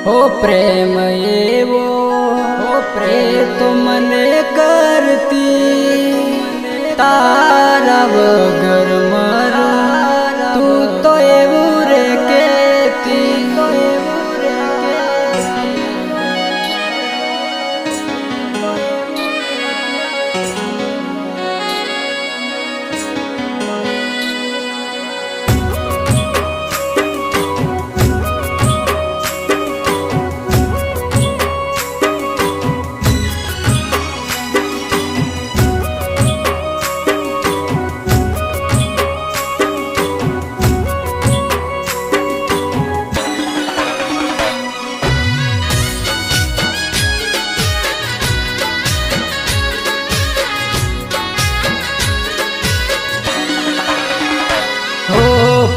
हो प्रेम एवो हो प्रेम तो मने करती तारा वगर मरू तू तो एवू रे केती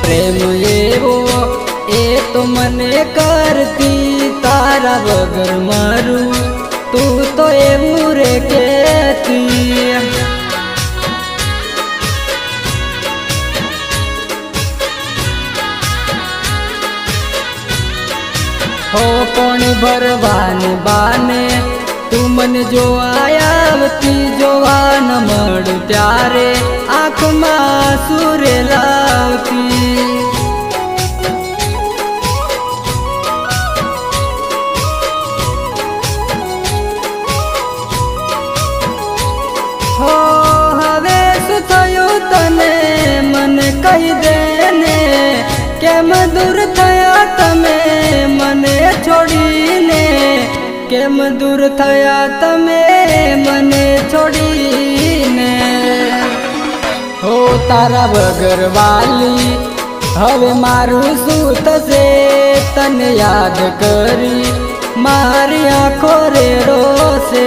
प्रेम एवो ए तो मने करती तारा वगर मरू तू तो एवू रे केती हो पानी भरवाने बाने तू मन जो आयावती जोवा न मळू त्यारे आँख में सूरे लावती हो हवे शु थयुं तने मन कही देने केम दूर थया तमे मने छोड़ीने केम दूर थया तमे मने छोड़ीने हो तारा वगर वाली हवे मारू शू थशे तने याद करी मारी आँखो रे रोसे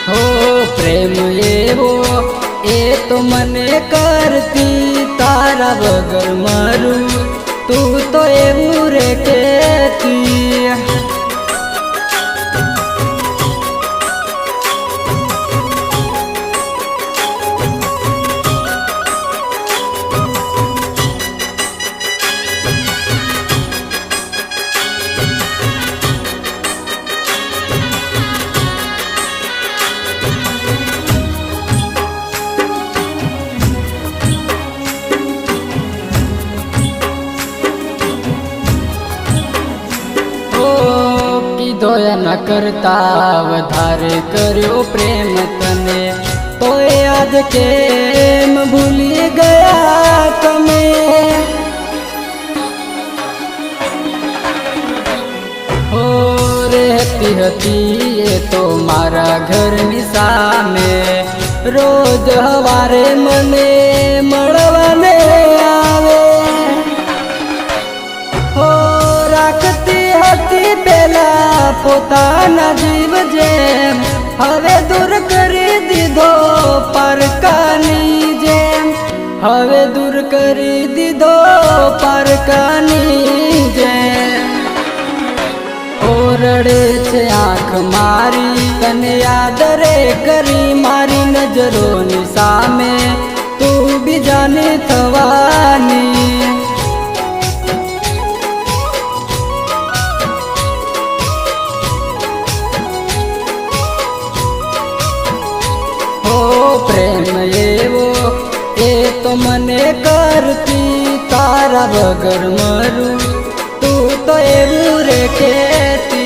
हो प्रेम एवो ए तो मने करती तारा वगर मरू तू तो एवू रे केती न करता वधारे कर्यो प्रेम तने तो आज केम भूली गया तमे हो रहती हती ये तो मारा घर निसामे रोज हवारे मने मळवाने आवे हो राखती हती पेला पोताना जीव जेम हवे दूर करी दीधो परकानी जेम हवे दूर करी दीधो परकानी जेम ओ रड़े छे आँख मारी तने याद रे करी मारी नजरोनी सामे तू भी जाने थवानी प्रेम एवो ए तो मने करती तारा वगर मरू तू तो एवू रे केती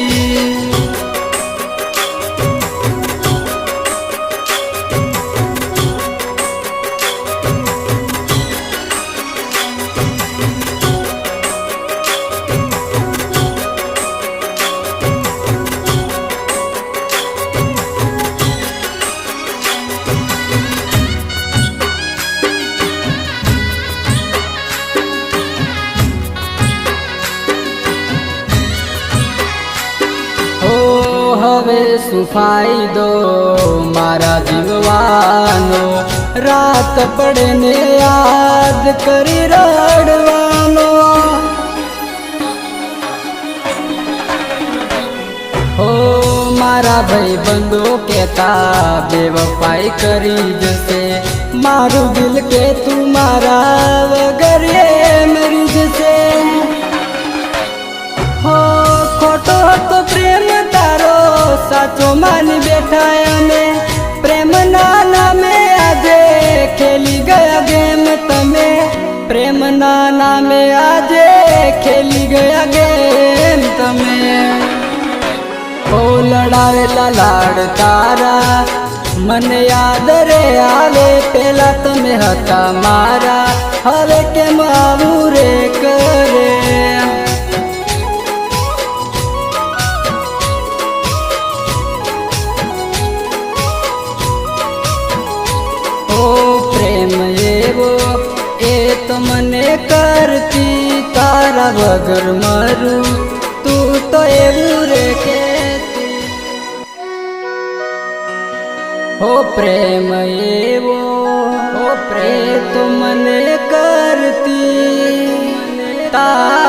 हवे शू फायदो मारा जीववानो रात पड़े ने याद करी रड़वानो हो મારા ભાઈ બંધો કેતા બેવફાઈ કરી જશે, મારું દિલ કે તું મારા વગર મરી જશે. હો ખોટો હતો પ્રેમ તારો સાચો માની બેઠા અમે, પ્રેમના નામે આજે ખેલી ગયા ગેમ તમે, પ્રેમના નામે આજે ખેલી ગયા ગેમ તમે. ઓ લડાવેલા લાડ તારા મને યાદ રે આવે, પેલા તમે હતા મારા હવે કેમ આવું રે કરે. ઓ પ્રેમ એવો એ તો મને કરતી, તારા વગર મરું તું તો એવું રે કેતી. ઓ પ્રેમ એવો ઓ પ્રેમ તો મને કરતી, તારા